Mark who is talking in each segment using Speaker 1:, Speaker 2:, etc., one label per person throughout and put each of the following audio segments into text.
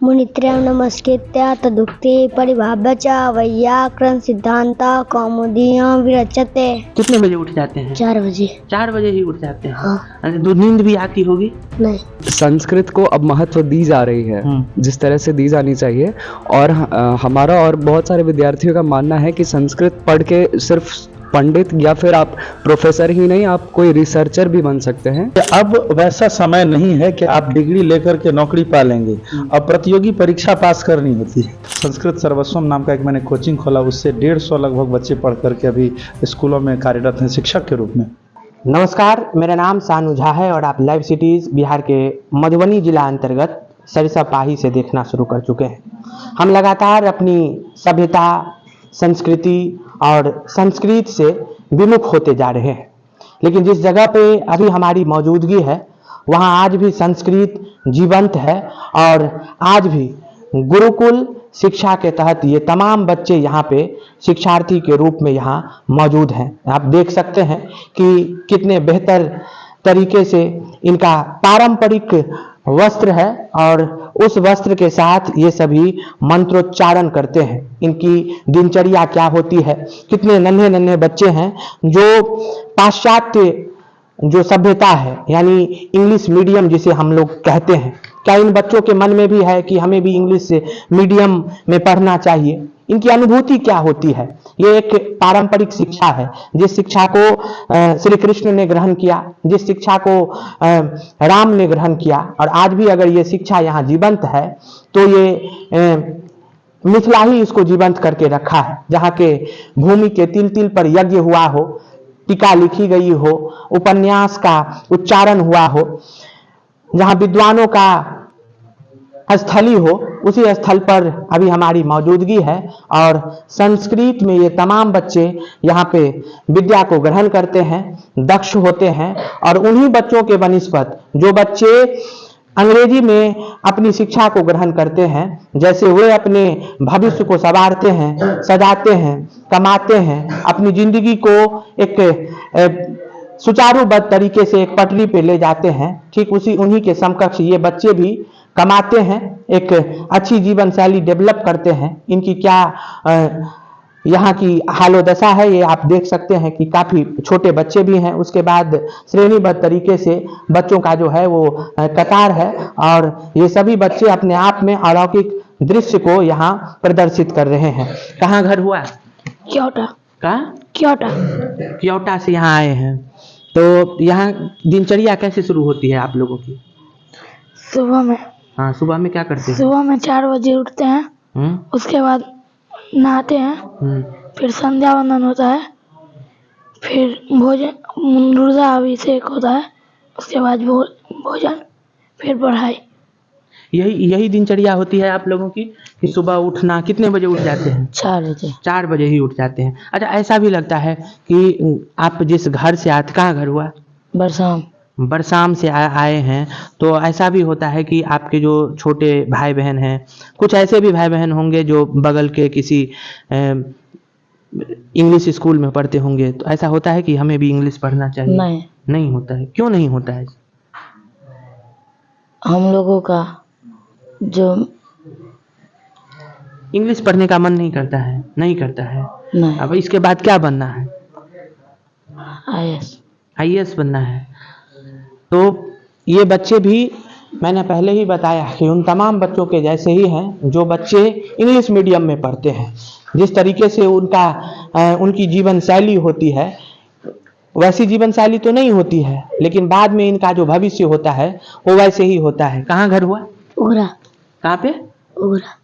Speaker 1: मुनित्रयं नमस्कृत्य तदुक्ते परिभाव्य च वैयाकरण सिद्धांत कौमुदीयां विरच्यते।
Speaker 2: कितने बजे उठ जाते हैं?
Speaker 1: 4 बजे।
Speaker 2: 4 बजे ही उठ जाते हैं।
Speaker 1: हाँ।
Speaker 2: तो नींद भी आती होगी?
Speaker 1: नहीं।
Speaker 3: संस्कृत को अब महत्व दी जा रही है जिस तरह से दी जानी चाहिए, और हमारा और बहुत सारे विद्यार्थियों का मानना है कि संस्कृत पढ़ के सिर्फ पंडित या फिर आप प्रोफेसर ही नहीं, आप कोई रिसर्चर भी बन सकते हैं।
Speaker 4: अब वैसा समय नहीं है कि आप डिग्री लेकर के नौकरी पा लेंगे, अब प्रतियोगी परीक्षा पास करनी होती है। संस्कृत सर्वस्वम नाम का एक मैंने कोचिंग खोला, उससे 150 लगभग बच्चे पढ़ करके अभी स्कूलों में कार्यरत हैं शिक्षक के रूप में।
Speaker 2: नमस्कार, मेरा नाम सानू झा है और आप लाइव सिटीज़ बिहार के मधुबनी जिला अंतर्गत सरिसापाही से देखना शुरू कर चुके हैं। हम लगातार अपनी सभ्यता, संस्कृति और संस्कृत से विमुख होते जा रहे हैं, लेकिन जिस जगह पे अभी हमारी मौजूदगी है वहाँ आज भी संस्कृत जीवंत है और आज भी गुरुकुल शिक्षा के तहत ये तमाम बच्चे यहाँ पे शिक्षार्थी के रूप में यहाँ मौजूद हैं। आप देख सकते हैं कि कितने बेहतर तरीके से इनका पारंपरिक वस्त्र है और उस वस्त्र के साथ ये सभी मंत्रोच्चारण करते हैं। इनकी दिनचर्या क्या होती है, कितने नन्हे नन्हे बच्चे हैं जो पाश्चात्य जो सभ्यता है यानी इंग्लिश मीडियम जिसे हम लोग कहते हैं, क्या इन बच्चों के मन में भी है कि हमें भी इंग्लिश मीडियम में पढ़ना चाहिए? इनकी अनुभूति क्या होती है? ये एक पारंपरिक शिक्षा है, जिस शिक्षा को श्री कृष्ण ने ग्रहण किया, जिस शिक्षा को राम ने ग्रहण किया, और आज भी अगर ये शिक्षा यहाँ जीवंत है तो ये मिथिला ही इसको जीवंत करके रखा है। जहाँ के भूमि के तिल तिल पर यज्ञ हुआ हो, टीका लिखी गई हो, उपन्यास का उच्चारण हुआ हो, जहाँ विद्वानों का स्थली हो, उसी स्थल पर अभी हमारी मौजूदगी है और संस्कृत में ये तमाम बच्चे यहाँ पे विद्या को ग्रहण करते हैं, दक्ष होते हैं। और उन्हीं बच्चों के बनिस्पत जो बच्चे अंग्रेजी में अपनी शिक्षा को ग्रहण करते हैं, जैसे वे अपने भविष्य को संवारते हैं, सजाते हैं, कमाते हैं, अपनी जिंदगी को एक सुचारूबद्ध तरीके से एक पटरी पे ले जाते हैं, ठीक उन्हीं के समकक्ष ये बच्चे भी कमाते हैं, एक अच्छी जीवन शैली डेवलप करते हैं। इनकी क्या यहाँ की हालोदशा है ये आप देख सकते हैं कि काफ़ी छोटे बच्चे भी हैं। उसके बाद श्रेणीबद्ध तरीके से बच्चों का जो है वो कतार है और ये सभी बच्चे अपने आप में अलौकिक दृश्य को यहाँ प्रदर्शित कर रहे हैं। कहाँ घर हुआ?
Speaker 1: क्योटा।
Speaker 2: कहाँ?
Speaker 1: क्योटा।
Speaker 2: क्योटा से यहाँ आए हैं। तो यहाँ दिनचर्या कैसे शुरू होती है आप लोगों की?
Speaker 1: सुबह में।
Speaker 2: हाँ, सुबह में क्या करते हैं?
Speaker 1: सुबह में 4 बजे उठते हैं, उसके बाद नहाते हैं, फिर संध्या वंदन होता है, फिर भोजन रुद्रा अभिषेक होता है, उसके बाद भोजन, फिर पढ़ाई।
Speaker 2: यही दिनचर्या होती है आप लोगों की कि सुबह उठना? कितने बजे उठ जाते हैं?
Speaker 1: 4 बजे।
Speaker 2: 4 बजे ही उठ जाते हैं। अच्छा, ऐसा भी लगता है कि आप जिस घर से आते, कहाँ घर हुआ? बरसाम से आए हैं, तो ऐसा भी होता है कि आपके जो छोटे भाई बहन हैं, कुछ ऐसे भी भाई बहन होंगे जो बगल के किसी इंग्लिश स्कूल में पढ़ते होंगे, तो ऐसा होता है कि हमें भी इंग्लिश पढ़ना चाहिए? नहीं होता है। क्यों नहीं होता है?
Speaker 1: हम लोगों का जो
Speaker 2: इंग्लिश पढ़ने का मन नहीं करता है? नहीं करता है।
Speaker 1: नहीं।
Speaker 2: अब इसके बाद क्या बनना है?
Speaker 1: IAS
Speaker 2: बनना है। तो ये बच्चे भी, मैंने पहले ही बताया कि उन तमाम बच्चों के जैसे ही हैं जो बच्चे इंग्लिश मीडियम में पढ़ते हैं। जिस तरीके से उनकी जीवन शैली होती है वैसी जीवन शैली तो नहीं होती है, लेकिन बाद में इनका जो भविष्य होता है वो वैसे ही होता है। कहाँ घर हुआ?
Speaker 1: उगरा।
Speaker 2: कहाँ पे? उगरा।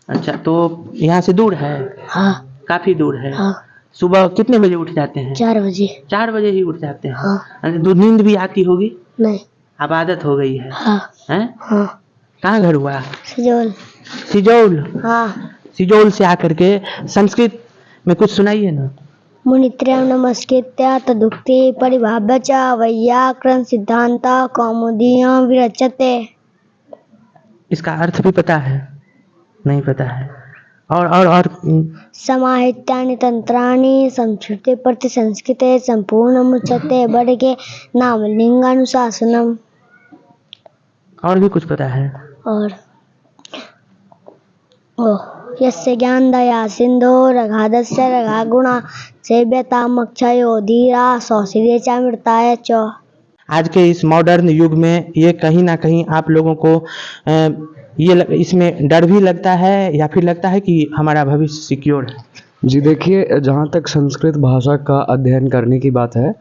Speaker 2: अच्छा, तो यहाँ से दूर है?
Speaker 1: हाँ।
Speaker 2: काफी दूर है।
Speaker 1: हाँ।
Speaker 2: सुबह कितने बजे उठ जाते हैं?
Speaker 1: 4 बजे।
Speaker 2: 4 बजे ही उठ जाते हैं।
Speaker 1: हाँ।
Speaker 2: तो नींद भी आती होगी?
Speaker 1: नहीं।
Speaker 2: अब आदत हो गई है।
Speaker 1: हाँ।
Speaker 2: हैं?
Speaker 1: हाँ।
Speaker 2: कहाँ घर हुआ?
Speaker 1: सिजौल।
Speaker 2: हाँ। सिजौल से आकर के संस्कृत में कुछ सुनाइए ना।
Speaker 1: मुनित्रयं नमस्कृत्य तदुक्ते परिभाव्य च वैयाकरण सिद्धांत कौमुदीयां विरच्यते।
Speaker 2: इसका अर्थ भी पता है? नहीं पता है। और
Speaker 1: समाहित्यानि तंत्राणि संस्कृते प्रति संस्कृते संपूर्णमुच्यते वर्गे नाम लिंगानुशासनम।
Speaker 2: और भी कुछ पता है?
Speaker 1: और
Speaker 5: ओ यस्य ज्ञान दया सिंधो रघादस्य रघागुणा सेव्यतामक्षयो धीरा सौशील्य चामृताय च।
Speaker 2: आज के इस मॉडर्न युग में ये कहीं ना कहीं आप लोगों को इसमें डर भी लगता है या फिर लगता है कि हमारा भविष्य सिक्योर है?
Speaker 3: जी देखिए, जहाँ तक संस्कृत भाषा का अध्ययन करने की बात है,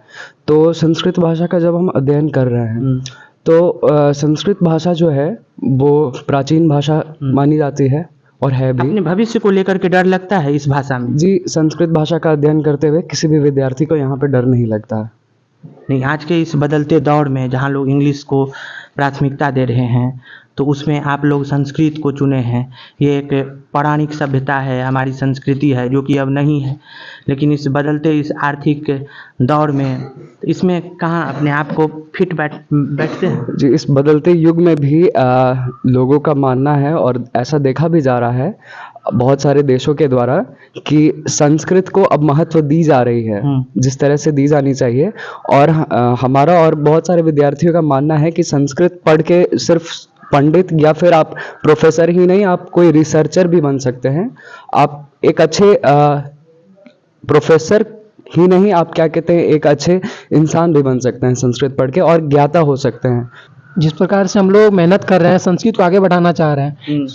Speaker 3: तो संस्कृत भाषा का जब हम अध्ययन कर रहे हैं तो संस्कृत भाषा जो है वो प्राचीन भाषा मानी जाती है और है भी।
Speaker 2: अपने भविष्य को लेकर के डर लगता है इस भाषा में?
Speaker 3: जी, संस्कृत भाषा का अध्ययन करते हुए किसी भी विद्यार्थी को यहाँ पे डर नहीं लगता है।
Speaker 2: नहीं, आज के इस बदलते दौर में जहाँ लोग इंग्लिश को प्राथमिकता दे रहे हैं तो उसमें आप लोग संस्कृत को चुने हैं। ये एक पौराणिक सभ्यता है, हमारी संस्कृति है जो कि अब नहीं है, लेकिन इस बदलते इस आर्थिक दौर में इसमें कहाँ अपने आप को फिट बैठते हैं?
Speaker 3: जी, इस बदलते युग में भी लोगों का मानना है और ऐसा देखा भी जा रहा है बहुत सारे देशों के द्वारा कि संस्कृत को अब महत्व दी जा रही है जिस तरह से दी जानी चाहिए। और हमारा और बहुत सारे विद्यार्थियों का मानना है कि संस्कृत पढ़ के सिर्फ पंडित या फिर आप प्रोफेसर ही नहीं, आप कोई रिसर्चर भी बन सकते हैं। आप एक अच्छे प्रोफेसर ही नहीं, आप क्या कहते हैं, एक अच्छे इंसान भी बन सकते हैं संस्कृत पढ़ के और ज्ञाता हो सकते हैं।
Speaker 6: जिस प्रकार से हम लोग मेहनत कर रहे हैं, संस्कृत को आगे बढ़ाना चाह रहे हैं,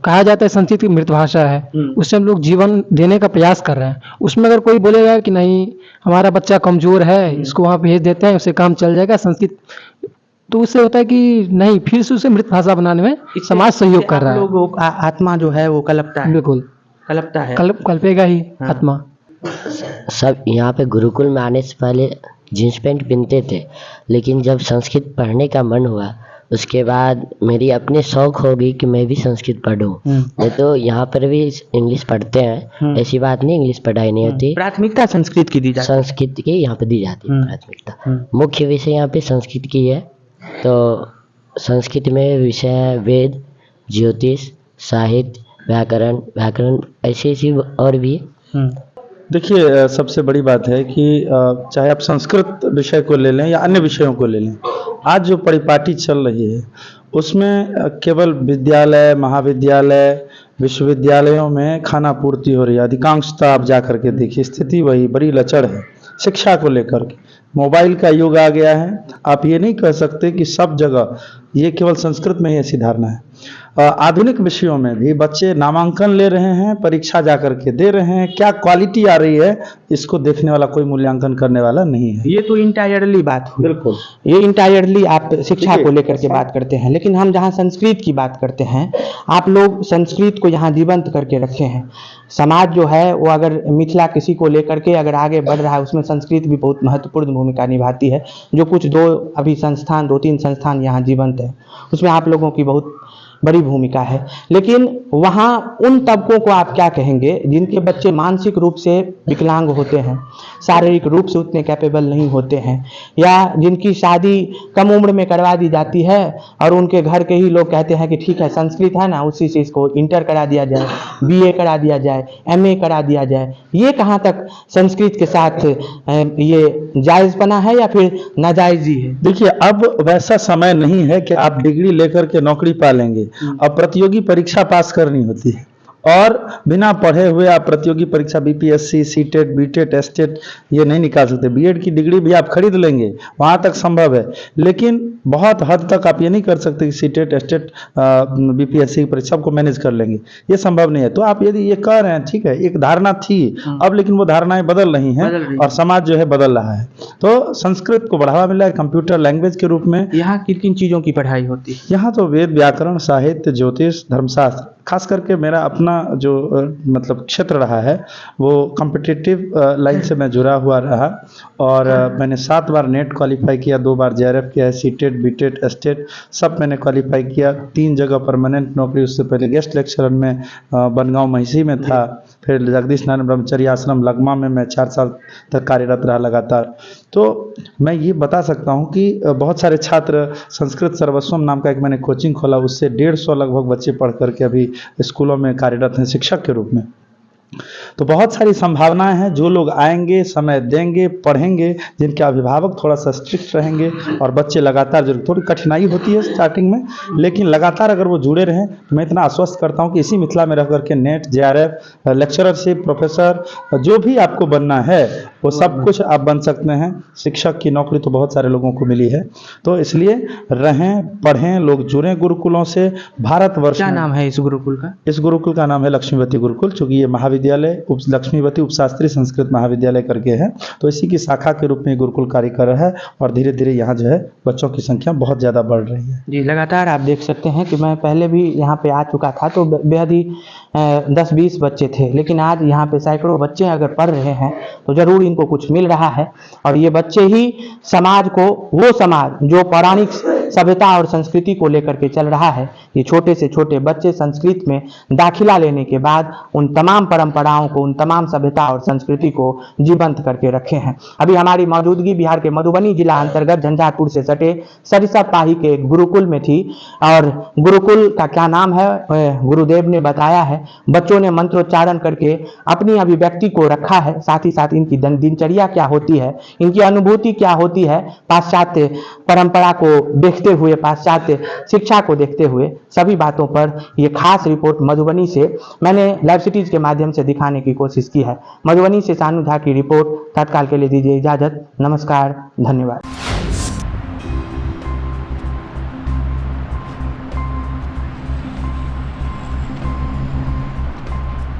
Speaker 6: कहा जाता है संस्कृत की मृत भाषा है, उससे हम लोग जीवन देने का प्रयास कर रहे हैं। उसमें अगर कोई बोलेगा कि नहीं हमारा बच्चा कमजोर है, इसको वहाँ भेज देते हैं, उससे काम चल जाएगा संस्कृत, तो उससे होता है कि नहीं, फिर से उसे मृत भाषा बनाने में समाज सहयोग कर रहा है।
Speaker 2: लोगों का आत्मा जो है वो कलपता है।
Speaker 6: बिल्कुल
Speaker 2: कलपता है,
Speaker 6: कल्पेगा ही आत्मा।
Speaker 7: सब यहाँ पे गुरुकुल में आने से पहले जींस पैंट पहनते थे, लेकिन जब संस्कृत पढ़ने का मन हुआ उसके बाद मेरी अपनी शौक होगी कि मैं भी संस्कृत पढ़ूं। नहीं तो यहाँ पर भी इंग्लिश पढ़ते हैं, ऐसी बात नहीं इंग्लिश पढ़ाई नहीं होती।
Speaker 2: प्राथमिकता संस्कृत की दी जाती है।
Speaker 7: संस्कृत की यहाँ पे दी जाती है प्राथमिकता। मुख्य विषय यहाँ पे संस्कृत की है। तो संस्कृत में विषय है वेद, ज्योतिष, साहित्य, व्याकरण ऐसी ऐसी और भी।
Speaker 4: देखिए, सबसे बड़ी बात है कि चाहे आप संस्कृत विषय को ले लें या अन्य विषयों को ले लें, आज जो परिपाटी चल रही है उसमें केवल विद्यालय, महाविद्यालय, विश्वविद्यालयों में खाना पूर्ति हो रही है। अधिकांशतः आप जा करके देखिए, स्थिति वही बड़ी लचड़ है शिक्षा को लेकर के। मोबाइल का युग आ गया है। आप ये नहीं कह सकते कि सब जगह ये केवल संस्कृत में ही ऐसी धारणा है। आधुनिक विषयों में भी बच्चे नामांकन ले रहे हैं, परीक्षा जा करके दे रहे हैं, क्या क्वालिटी आ रही है इसको देखने वाला कोई मूल्यांकन करने वाला नहीं है।
Speaker 2: ये तो इंटायरली बात हुई।
Speaker 4: बिल्कुल,
Speaker 2: ये इंटायरली आप शिक्षा को लेकर के बात करते हैं, लेकिन हम जहाँ संस्कृत की बात करते हैं, आप लोग संस्कृत को यहाँ जीवंत करके रखे हैं। समाज जो है वो अगर मिथिला किसी को लेकर के अगर आगे बढ़ रहा है, उसमें संस्कृत भी बहुत महत्वपूर्ण भूमिका निभाती है। जो कुछ दो तीन संस्थान यहाँ जीवंत है, उसमें आप लोगों की बहुत बड़ी भूमिका है। लेकिन वहाँ उन तबकों को आप क्या कहेंगे जिनके बच्चे मानसिक रूप से विकलांग होते हैं, शारीरिक रूप से उतने कैपेबल नहीं होते हैं, या जिनकी शादी कम उम्र में करवा दी जाती है और उनके घर के ही लोग कहते हैं कि ठीक है संस्कृत है ना, उसी से इसको इंटर करा दिया जाए, बीए करा दिया जाए, एमए करा दिया जाए। ये कहाँ तक संस्कृत के साथ ये जायज़पना है या फिर नाजायज़ ही है?
Speaker 4: देखिए, अब वैसा समय नहीं है कि आप डिग्री लेकर के नौकरी पालेंगे। अब प्रतियोगी परीक्षा पास करनी होती है और बिना पढ़े हुए आप प्रतियोगी परीक्षा बीपीएससी, सीटेट, बीटेट, एसटेट ये नहीं निकाल सकते। बीएड की डिग्री भी आप खरीद लेंगे, वहाँ तक संभव है, लेकिन बहुत हद तक आप ये नहीं कर सकते कि सीटेट, एसटेट, बीपीएससी की परीक्षा को मैनेज कर लेंगे, ये संभव नहीं है। तो आप यदि ये कह रहे हैं, ठीक है, एक धारणा थी अब, लेकिन वो धारणाएं बदल रही हैं और समाज जो है बदल रहा है। तो संस्कृत को बढ़ावा मिला है कंप्यूटर लैंग्वेज के रूप में।
Speaker 2: यहाँ किन किन चीज़ों की पढ़ाई होती है?
Speaker 4: यहाँ तो वेद, व्याकरण, साहित्य, ज्योतिष, धर्मशास्त्र, खास करके मेरा अपना जो मतलब क्षेत्र रहा है वो कॉम्पिटिटिव लाइन से मैं जुड़ा हुआ रहा और मैंने 7 बार नेट क्वालिफाई किया, 2 बार जेआरएफ किया है, सीटेट, बीटेट, एसटेट सब मैंने क्वालिफाई किया। 3 जगह परमानेंट नौकरी, उससे पहले गेस्ट लेक्चरर में बनगांव महिषी में था, फिर जगदीश नारायण ब्रह्मचर्य आश्रम लगमा में मैं 4 साल तक कार्यरत रहा लगातार। तो मैं ये बता सकता हूँ कि बहुत सारे छात्र संस्कृत सर्वस्वम नाम का एक मैंने कोचिंग खोला, उससे 150 लगभग बच्चे पढ़ करके अभी स्कूलों में कार्यरत हैं शिक्षक के रूप में। तो बहुत सारी संभावनाएं हैं। जो लोग आएंगे, समय देंगे, पढ़ेंगे, जिनके अभिभावक थोड़ा सा स्ट्रिक्ट रहेंगे और बच्चे लगातार, जो थोड़ी कठिनाई होती है स्टार्टिंग में, लेकिन लगातार अगर वो जुड़े रहें तो मैं इतना आश्वस्त करता हूं कि इसी मिथिला में रह करके नेट, JRF, लेक्चररशिप, प्रोफेसर, जो भी आपको बनना है वो सब कुछ आप बन सकते हैं। शिक्षक की नौकरी तो बहुत सारे लोगों को मिली है, तो इसलिए रहें, पढ़ें, लोग जुड़ें गुरुकुलों से। भारतवर्ष
Speaker 2: क्या
Speaker 4: में
Speaker 2: नाम है इस गुरुकुल का?
Speaker 4: इस गुरुकुल का नाम है लक्ष्मीवती गुरुकुल, चूंकि ये महाविद्यालय लक्ष्मीवती उपशास्त्री संस्कृत महाविद्यालय करके है, तो इसी की शाखा के रूप में ये गुरुकुल कार्य कर रहा है और धीरे धीरे यहाँ जो है बच्चों की संख्या बहुत ज़्यादा बढ़ रही है।
Speaker 2: जी, लगातार आप देख सकते हैं कि मैं पहले भी यहाँ पे आ चुका था तो बेहद ही 10-20 बच्चे थे, लेकिन आज यहाँ पे सैकड़ों बच्चे अगर पढ़ रहे हैं तो जरूर इनको कुछ मिल रहा है। और ये बच्चे ही समाज को, वो समाज जो पौराणिक सभ्यता और संस्कृति को लेकर के चल रहा है, ये छोटे से छोटे बच्चे संस्कृत में दाखिला लेने के बाद उन तमाम परंपराओं को, उन तमाम सभ्यता और संस्कृति को जीवंत करके रखे हैं। अभी हमारी मौजूदगी बिहार के मधुबनी जिला अंतर्गत झंझारपुर से सटे सरिसा पाही के एक गुरुकुल में थी। और गुरुकुल का क्या नाम है गुरुदेव ने बताया है। बच्चों ने मंत्रोच्चारण करके अपनी अभिव्यक्ति को रखा है, साथ ही साथ इनकी दिनचर्या क्या होती है, इनकी अनुभूति क्या होती है, पाश्चात्य परंपरा को देखते हुए, पाश्चात्य शिक्षा को देखते हुए, सभी बातों पर यह खास रिपोर्ट मधुबनी से मैंने लाइव सिटीज के माध्यम से दिखाने की कोशिश की है। मधुबनी से सानू झा की रिपोर्ट। तत्काल के लिए दीजिए इजाजत। नमस्कार, धन्यवाद।